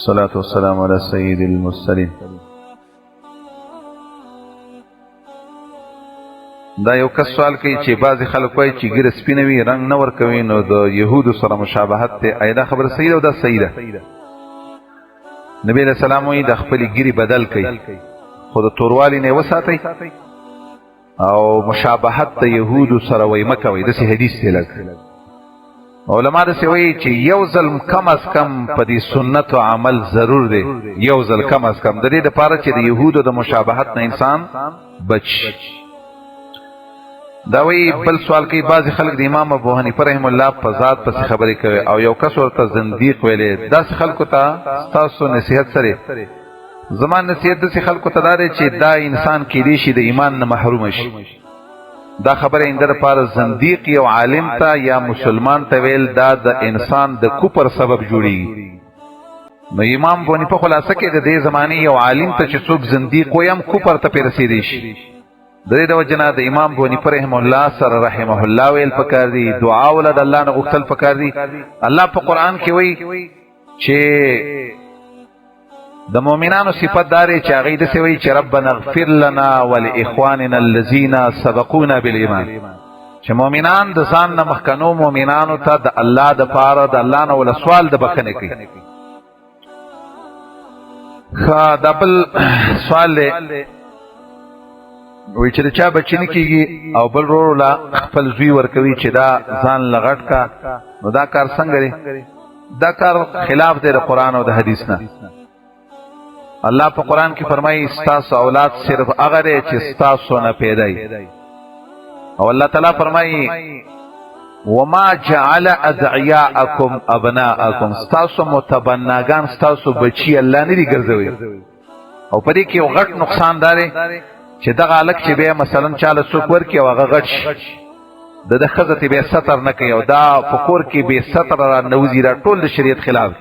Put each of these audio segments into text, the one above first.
الصلاة والسلام على سيد المرسلين. دا یو کس سوال کوي چې بعضې خلک وایي چې ږیره سپینه وي رنګ نه ورکوي، نو د یهودو سره مشابهت دی. آیا دا خبره صحیح ده او دا صحیح ده؟ نبی علیه السلام وایي د خپلې ږیرې بدل کوي، خو د توروالي نه یې وساتئ او مشابهت د یهودو سره وایي مه کوئ. داسې حدیث دی لږ. علما داسې وایي چې یو ځل کم از کم په دې سنتو عمل ضرور دی، یو ځل کم از کم، د دې دپاره چې د یهودو د مشابهت نه انسان بچ. دا وی بل سوال کوي بعضې خلک د امام ابو حنیفه رحم الله په ذات پسې خبرې کوي او یو کس ورته زندیق ویلی. داسې خلکو ته ستاسو نصیحت سره زما نصیحت داسې خلکو ته دا دی چې دا انسان کیدی شي د ایمان نه محروم شي. دا خبره انده دپاره زندیق یو عالم ته یا مسلمان ته ویل دا د انسان د کفر سبب جوړیږي. نو امام ابو حنیفه خلاصه کې د دې زمانې یو عالم ته چې څوک زندیق وي هم کفر ته پرې رسېدی شي. د دې د وجې نه د امام ابو حنیفه رحمه الله سره رحمه الله ویل پکار دي، دعا وله د الله نه غوښتل پکار دي. الله په قرآن کې وایي چې د مؤمنانو صفت دا دی چې هغوی داسې وایي چې ربنا اغفر لنا ولاخواننا الذین سبقونا بالایمان، چې مؤمنان د ځان نه مخکنو مؤمنانو ته د الله دپاره د الله نه وله سوال د بخښنې کوي. ښه دا بل سوال دی، وی چې د چا بچی نه کېږي او بل ورور له خپل زوی ورکوي چې دا ځان له غټ کا، نو دا کار څنګه دی؟ دا کار خلاف دی د قرآن او د حدیث نه. الله په قرآن کې فرمایي ستاسو اولاد صرف هغه دی چې ستاسو نه پیدا وي، او الله تعالی فرمایي وما جعل ادعیاءکم ابناءکم، ستاسو متبناګان ستاسو بچي الله نه دي ګرځوي. او په دې کې یو غټ نقصان دا دی چې دغه هلک چې بیا مثلا چاله څوک ورکړي او هغه غټ شي، د ده ښځه ته بیا ستر نه کوي او دا په کور کې بې ستره را نوځي، دا ټول د شریعت خلاف.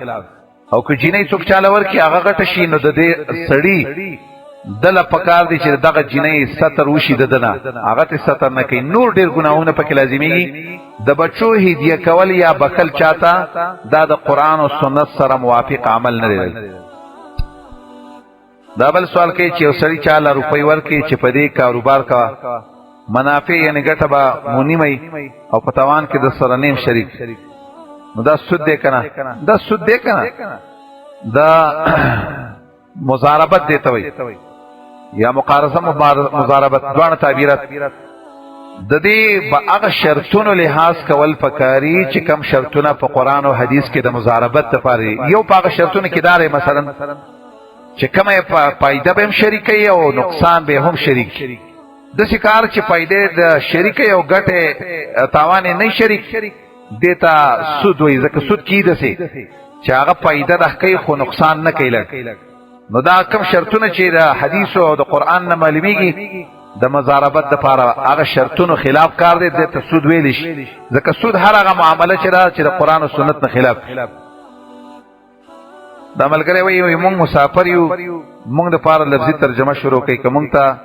او که جینۍ څوک چاله ورکړي هغه غټه شي، نو د دې سړي دله پکار دی چې دغه جینۍ ستر وشي د ده نه، هغه ته ستر نه کوي. نور ډېر ګناهونه پکې لازمیږي. د بچو هدیه کول یا بخل چاته دا د قرآن او سنت سره موافق عمل نه دی. دا بل سوال کوي چې یو سړي چاله روپۍ ورکړي چې په دې کاروبار کا منافع یعنې ګټه به مو نیمئ او په تاوان کې د سره نیم شریک، نو دا سود دی که نه؟ دا سود دی که نه؟ دا مضاربت دی ته وایي یا مقارضه مضاربت، دواړه تعبیرات. د دې به هغه شرطونو لحاظ کول پکاري چې کم شرطونه په قرآن او حدیث کې د مضاربت دپاره یو په هغه شرطونه کې دا دی مثلا چې کومه فایده به هم شریکوي او نقصان به هم شریک. داسې کار چې فایده د شریکوي او ګټې تاوان یې نه شریک، دې ته سود وایي. ځکه سود کیي داسې چې هغه فایده ده کوي خو نقصان نه کوي لږ. نو دا کم شرطونه چې د حدیثو او د قرآن نه معلومیږي د مضاربت دپاره هغه شرطونو خلاف کار دی، دې ته سود ویلی شي. ځکه سود هر هغه معامله چې ده چې د قرآن او سنت نه خلاف. دا ملګری وایي مونږ مسافر یو، مونږ دپاره لفظي ترجمه شروع کوي. که مونږ ته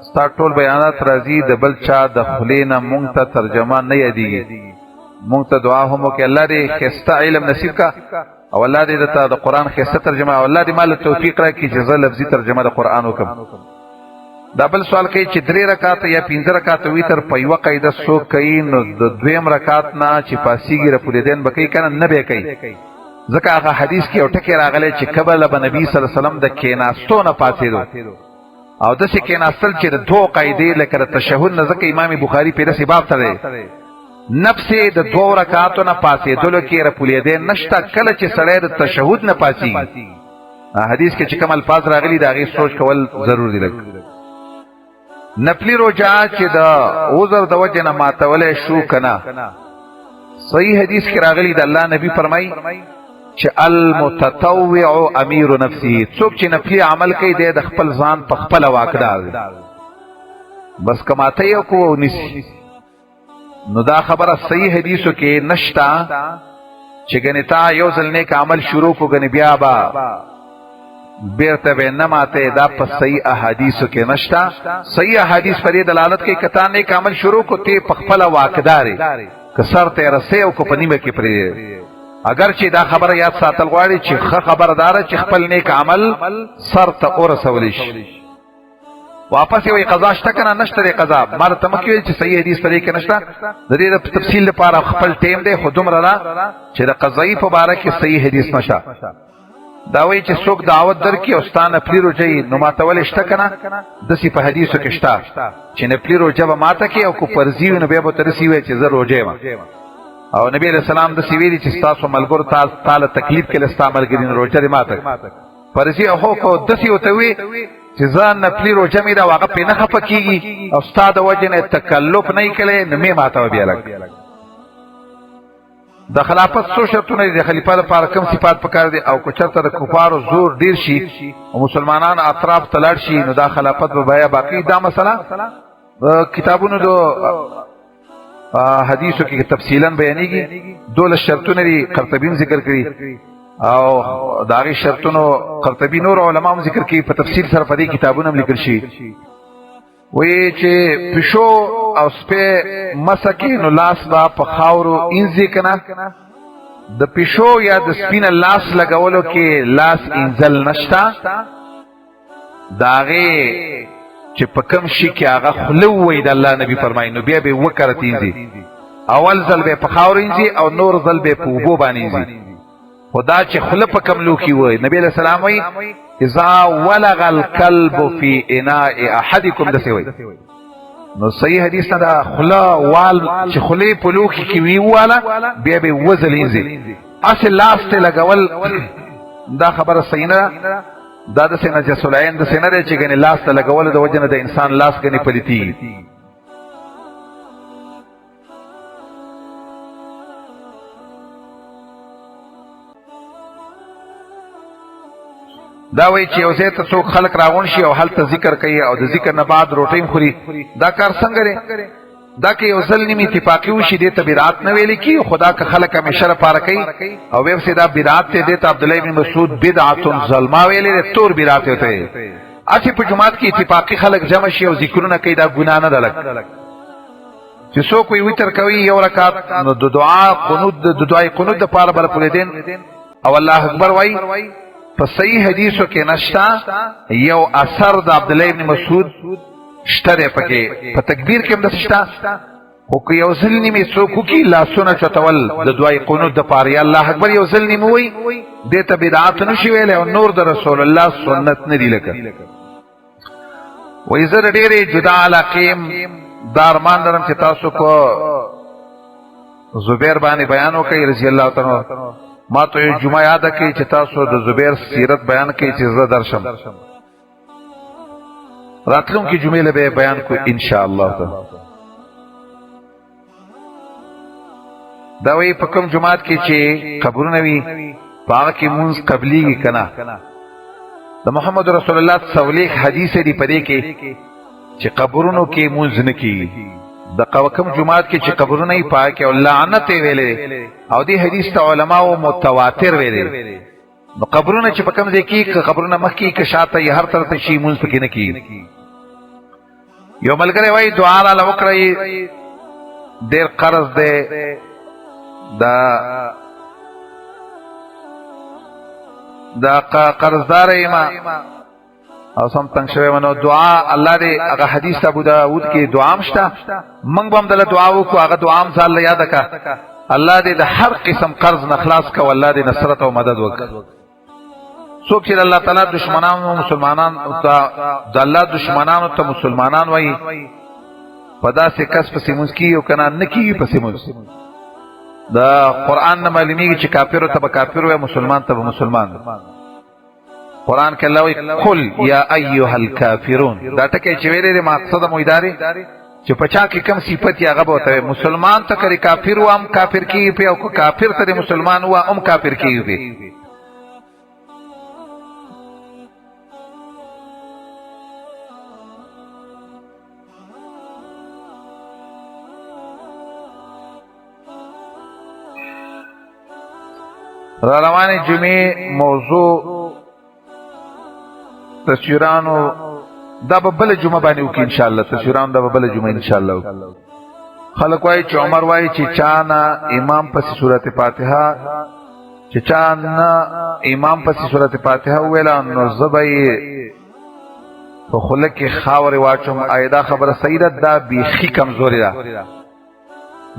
ستا ټول بیانات راځي د بل چا د خولې نه مونږ ته ترجمه نه یادېږي، مونږ ته دعا هم وکړي الله دې ښایسته علم نصیب کا او الله دې درته د قرآن ښایسته ترجمه او الله دې ما له توفیق راکړي چې زه لفظي ترجمه د قرآن وکړم. دا بل سوال کوي چې 3 رکعاته یا 15 رکعاته ویتر په یوه قاعده څوک کوي، نو د 2م رکعت نه چې پاسېږي رپولېدین به کوي که نه؟ نه به کوي. ځکه هغه حدیث کې یو ټکی راغلی چې قبله به نبي صلی الله علیه وسلم د کېناستو نه پاڅېدو او داسې کېناستل چې د 2 قاعدې لکه د تشهد نه، ځکه امام بخاري په داسې باب ته دی نفس د 2 رکعاتو نه پاڅېدلو کې رپولېدی نشته کله چې سړی د تشهد نه پاڅېږي. حدیث کې چې کوم الفاظ راغلي د هغې سوچ کول ضرور دی. لږ نفلي روژه چې د عذر د وجې نه ماتولی شو که نه، صحیح حدیث کې راغلي د الله نبي فرمایي چې المتطوع امیر نفسه، څوک چې نفلي عمل کوي دی د خپل ځان په خپله واکدار دی. بس که ماته یې وکړو او نیسي، نو دا خبره صحیح حدیثو کې نشته چې ګنې تا یو ځل نیک عمل شروع کړو ګنې بیا به بیرته به نه ماته. دا په صحیح احادیثو کې نشته. صحیح احادیث په دې دلالت کوي که تا نیک عمل شروع کړو ته په خپله واکدار یې، که سر ته یې رسې او که په نیمه کې پرېږدې. اگر چې دا خبره یاد ساتل غواړي چې خبردار چې خپل نیک عمل سر ته ورسولی شي. واپس یو قضا شته کنه نشته قضا مال ته مکه چې صحیح حدیث پرې کې نشته د دې د تفصیل لپاره خپل ټیم دی خو دومره را چې د قضایي په باره کې صحیح حدیث نشه. دا وایي چې څوک دعوت درکې او ستانه پلی روجي نو ماتول شته کنه دسی په حدیثو کې شته چې نه پلی روجه به ماته کې او کو پرزی نو بیا به ترسي وي چې زه روجه ما او نبی علیہ السلام د سیویری چې تاسو ملګرو تعالی تکلیف کې استعمال کړي نو روجه ماته پرزی او کو دسی وته وي چې ځان نپلی روجه مې دا واقع په نه خپه کیږي او استاد وجنه تکلف نه کړي نه مې ماته بیا لګ. د خلافت څو شرطونه دي خلیفہ لپاره کوم صفات پکار دي او کو چرته د کفارو زور ډیر شي او مسلمانان اطراف تلړ شي نو دا خلافت به بیا باقی دا مسله کتابونو دو حدیثو کې تفصیلا بیانېږي. دول شرطونه دي قرطبی ذکر کړي او داغي شرطونو قرطبی نور علماء ذکر کړي په تفصیل سره په دې کتابونو لیکل شي. وی چې پښو او سپه مسکه نو لاس با په خاورو انځي کنه د پښو یا د سپینه لاس لګولو کې لاس انځل نشتا داغه چې په کوم شي کې هغه خلو وي د الله نبی فرمایي نو بیا به وکړه انځي اول ځل به په خاور انځي او نور ځل به په وبو باندې انځي خدا چې خله په کوم لو کې وي نبی علیہ السلام وي اذا ولغ الكلب في اناء احدكم دسوي نو صحیح حدیث دا خلا وال چې خلی په لو کې وی والا بیا به وزل انځي اصل لاس ته لګول دا خبره صحیح نه دا د سینه جسولین د سینه چې ګنې لاس ته لګول د وجنه د انسان لاس ګنې پلیتی. دا وایي چې یو ځای ته څوک خلق راغون شي او هلته ذکر کوي او د ذکر نه بعد روټۍ خوري دا کار څنګه لري دا کې یو ځل نیمه اتفاقی وشي دې ته بدعت نه ویل کی خدا که خلق همیشه را پاره کوي او ویب سي دا بدعت ته دې ته عبد الله بن مسعود بدعت ظلما ویلې تور بدعت ته اسی په جماعت کې اتفاقی خلق جمع شي او ذکرونه کوي دا ګناه نه ده چې څوک وي وتر کوي یو رکعت نو د دعا قنوت د دعای قنوت د پاره بل پر دین او الله اکبر وای په صحیح حدیثو کې نشتا یو اثر د عبد الله بن مسعود شتره پکې په تکبیر کې هم د شتا خو که یو ځل نیمه څوک کی لاسونه چتول د دعای قنوت د پاره یا الله اکبر یو ځل نیمه وای دې ته بدعت نشي ویل او نور د رسول الله سنت نه دی لکه وای زه ډېرې جدا علاقم دارمان درم چې تاسو کو زبیر باندې بیان وکړي رضی الله تعالی ما ته جمعه یاد کړي چې تاسو د زبیر سیرت بیان کړي چې زه درشم راتلون کی جمعه له بیان کو ان شاء الله تعالی. دا وی په کوم جمعات کې چې قبرونه وي پاک کې مونږ قبلي کنا د محمد رسول الله صلی حدیث دی پدې کې چې قبرونو کې مونږ نه کیږي د کوم جمعات کې چې قبرونه یې پاک او لعنت ویلې او دې حدیث ته علما او متواتر ویلې نو قبرونه چې په کوم ځای کې قبرونه مخکې کې شاته یې هر طرف ته شي مونږ پکې نه کیږي. یو ملګری وای دعا را لوکړی ډېر قرض دی دا قرضدار ایما او سم تنگ شوی منو دعا الله دې هغه حدیث ابو داود کې دعا مشتا منګ بم دله دعا وکړو هغه دعا م ځل یاد کا الله دې د هر قسم قرض نه خلاص کا والله دې نصرت او مدد وکړي. څوک چې الله تعالی دشمنانو مسلمانان د الله دشمنانو ته مسلمانان وای پدا سے کس پسې مسکی او کنا نکی پسې مسکی دا قران نه معلومیږي چې کافر ته کافر وای مسلمان ته مسلمان. قران کې الله وای قل یا ایها الکافرون دا ټکی چې ویلې مقصد مویداري چې پچا کې کم صفت یا غبو ته مسلمان ته کری کافر و ام کافر کی په او کافر ته مسلمان و ام کافر کی په روانه جمعه موضوع تشیرانو دا بل جمعه باندې وکي ان شاء الله تشیرانو دا بل جمعه ان شاء الله. خلک وای چې عمر وای چې چانا امام پس سورته فاتحه چې چا نه امام پسې سورت فاتحه وویله نو زه به یې په خوله کې خاورې واچوم. آیا دا خبره صحیح ده؟ دا بیخي کمزورې ده.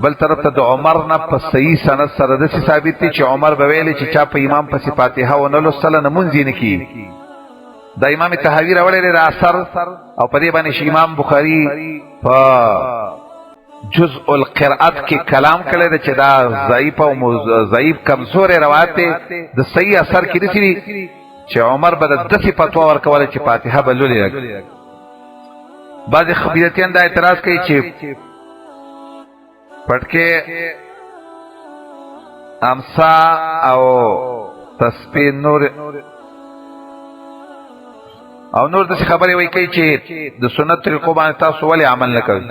بل طرف ته د عمر نه په صحیح سند سره داسې ثابت دي چې عمر به ویلې چې چا په امام پسې فاتحه ونه لوستله لمونځ یې نه کېږي. دا امام طحاوي راوړی دی دا اثر، او په دې باندې چې امام بخاري په جزء القرآت کې کلام کړی دی چې دا ضعیف او ضعیف کمزورې روایت دی. د صحیح اثر کې داسې دي چې عمر به د داسې فتوا ورکوله چې فاتحه به لولې. بعضې بدعتیان دا اعتراض کوي چې پټکې امسا او تسبیح نور داسې خبرې وایي کوي چې د سنت طریقو باندې تاسو ولې عمل نه کوئ.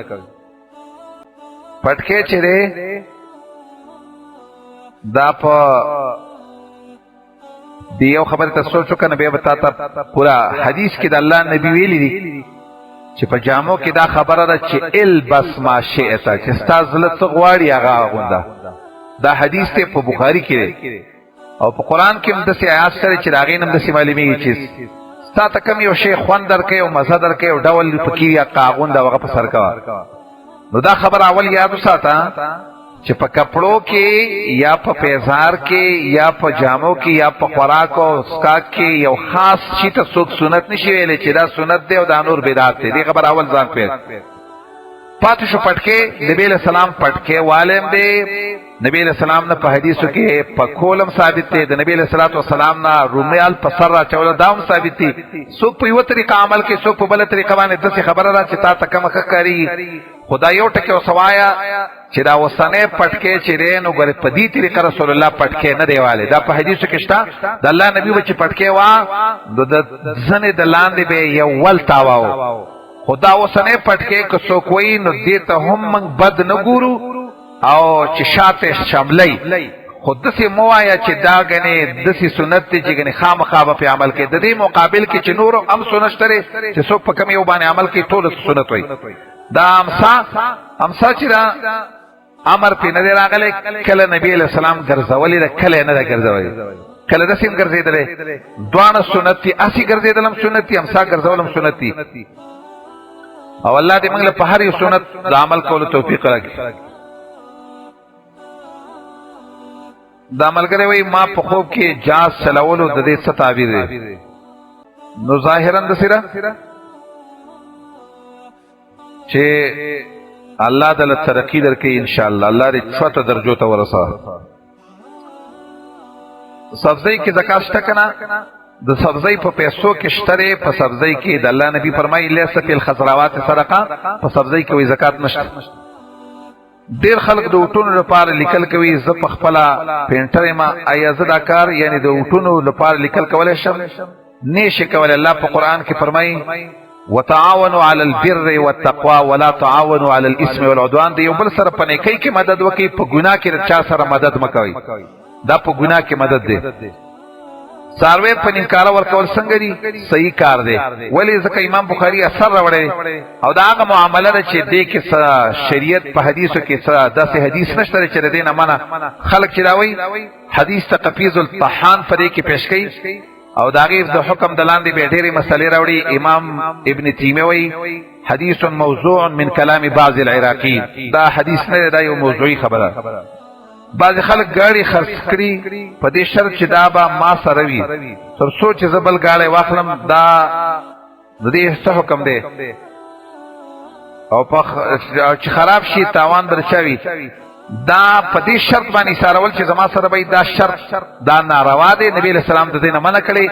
پټکې چې دی دا په دی یو خبرې ته سوچ وکړه، بیا به تا ته پورا حدیث کې د الله نبی ویلي دي چې په جامو کې دا خبره ده چې البس ما شئت، چې ستا زړه څه غواړي هغه اغونده. دا حدیث دی په بخاري کې دی، او په قرآن کې هم داسې آیات سره چې د هغې نه هم داسې معلومېږي چې ستا ته کوم یو شی خوند درکوي او مزه درکوي او ډول پکې یا اغونده هغه په سر کوه. نو دا خبر اول یاد وساته چې په کپړو کې یا په پیزار کې یا په جامو کې یا په خوراک او اسکاک کې یو خاص شي ته څوک سنت نشي ویلی چې دا سنت دی او دا نور بدعت دی. دې خبر اول ځان پیر پاتې شو. پټکې نبی علیہ السلام پټکې والم دی. نبی علیہ السلام نه په حدیثو کې په کولم ثابت دی. د نبی علیہ الصلوۃ والسلام نه رومیال په سر راچول دا هم ثابت دی. څوک په یوه طریقه عمل کوي، څوک په بله طریقه باندې داسې خبره ده چې تا ته کومه ښه کارېږي. خدا یو ټکی وسوایا چې دا اوسنی پټکې چې دی نو ګورې په دې طریقه رسول الله پټکې نه دی والی. دا په حدیثو کې شته. د الله نبي به چې پټکې وا نو د زنې د لاندې به یو ول تاواو. خدا اوسنی پټکې که څوک وایي نو دې ته هم موږ بد نه ګورو او چې شاته شملی. خو داسې مه وایه چې دا ګنې داسې سنت دی چې ګنې خامخا به پې عمل کوي. د دې مقابل کې چې نور هم سنت شته دی چې څوک په کوم یو باندې عمل کوي ټول سنت وایي. دا امسا چې دا امر پې نه دی راغلی، کله نبی علیہ السلام ګرځولی ده کله یې نه ده ګرځولی. کله داسې هم ګرځېدلی، دواړه سنت دي. اسې ګرځېدل هم سنت دي، امسا ګرځول هم سنت دي. او الله دې موږ له په هر یو سنت د عمل کولو توفیق راکړي. دا ملګری وایي ما په خوب کې جاز چلولو د دې څه تعبیر دی؟ نو ظاهرا داسې ده چې الله دله ترقی درکوي انشاءالله. الله دې څوته درجو ته ورسوه. سبزی کې زکات شته که نه؟ د سبزی په پیسو کې شته دی. په سبزی کې د الله نبی فرمایي لیس فی الخضروات صدقه، په سبزی کې وایي زکات نشته. ډېر خلک د اوټونو لپاره لیکل کوي زه په خپله پینټر یم، ایا زه دا کار یعنې د اوټونو لپاره لیکل کولی شم؟ نه شي کولی. الله په قرآن کې فرمایي وتعاونوا على البر والتقوى ولا تعاونوا على الاثم والعدوان. د یو بل سره په نیکۍ کې مدد وکړئ، په ګناه کې د چا سره مدد مه کوئ. دا په ګناه کې مدد دی. څاروی په نیمکاره ورکول څنګه دي؟ صحیح کار دی. ولې؟ ځکه امام بخاري اثر راوړی او دا هغه معامله ده چې دې کې شریعت په حدیثو کې داسې حدیث نشته دی چې د دې نه منع. خلک چې دا وایي حدیث ته قفیز الطحان په دې کې پیش کوي او د هغې د حکم د لاندې به ډېرې مسلې راوړي. امام ابن تیمیه وایي حدیث موضوع من کلام بعض العراقیین. دا حدیث نه دی، دا یو موضوعي خبره. بعض خلک گاڑی خرڅ کړي په دې شرط چې دا به ما سره وي، تر څو چې زه بل گاڑی واخلم. دا د دې څه حکم دی؟ او چې خراب شي تاوان در چوي. دا په دې شرط باندې سارول چې زما سره به دا شرط دا ناروا دی. نبی علیہ السلام د دې نه منع کړی.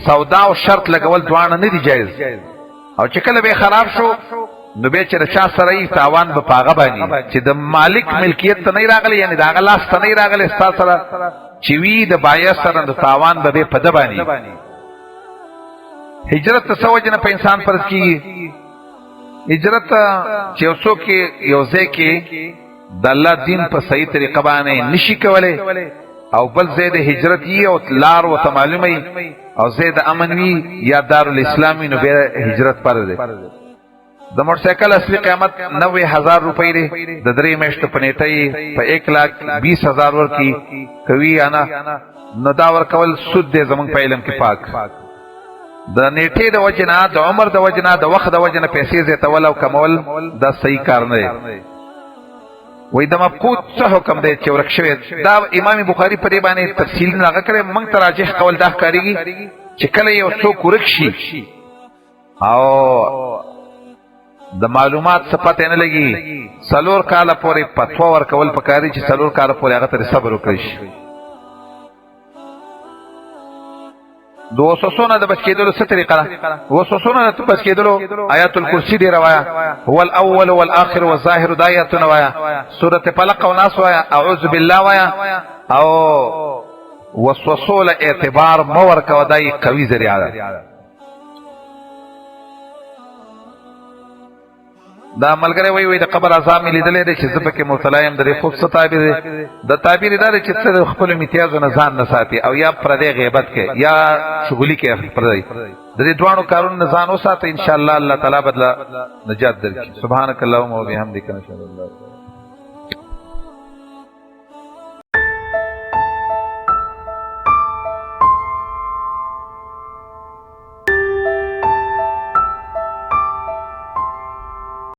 سودا او شرط لګول دواړه نه دي جایز. او چې کله به خراب شو نو به چې د چا سره یې تاوان به په هغه باندې چې د مالک ملکیت ته نه راغلی، یعنې د هغه لاس ته نه راغلی، ستا سره چې وي د بایع سره د تاوان به په ده باندې. هجرت ته څه وجې نه په انسان فرض کېږي؟ هجرت چې یو څوک یو ځای کې د الله دین په صحیح طریقه باندې نشي کولی او بل ځای د هجرت یي او لار ورته معلومه وي او ځای د امن وي یا دارالاسلام وي نو بیا هجرت فرض دی. د موټر سایکل اصلي قیمت 90,000 روپۍ دی د 3 میاشتو په نیټه یې په 1,20,000 ورکي کوي انا نو دا ورکول سود دی زمونږ په علم کې پاک د نیټې د وجې نه د عمر د وجې نه د وخت د وجې نه پیسې زیاتول او کمول دا صحیح کار نه دی وای د مفقود څه حکم دی چې ورک شوی دا امام بخاري په دې باندې تفصیل نه هغه کړی موږ ته راجح قول دا ښکارېږي چې کله یو څوک ورک شي او د معلومات څه پته نه لګي 4 کاله پورې فتوا ورکول پکاري چې 4 کاله پورې هغه ته صبر وکړي شي د وسوسونو د بچ کېدلو څه طریقه ده وسوسونو د بچ کېدلو آیات الکرسی دی روایا هو الاول والآخر والظاهر د آیاتونه وایا سورۃ فلق او ناس وایا اعوذ بالله وایا او وسوسو له اعتبار مور کا ودای قوي ذریعہ ده دا ملګری وای د قبر عذاب مې لیدلې ده چې زه پکې مبتلا یم د خوب څه تعبیر دی د تعبیر دا چې څه خپل امتیاز نه ځان نه ساتي او یا پردې غیبت کې یا شغلي کې پردې د دې دوانو کارونو نه ځان وساته ان شاء الله الله تعالی بدلا نجات درکړي سبحانك اللهم وبحمدك نشهد ان لا اله الا انت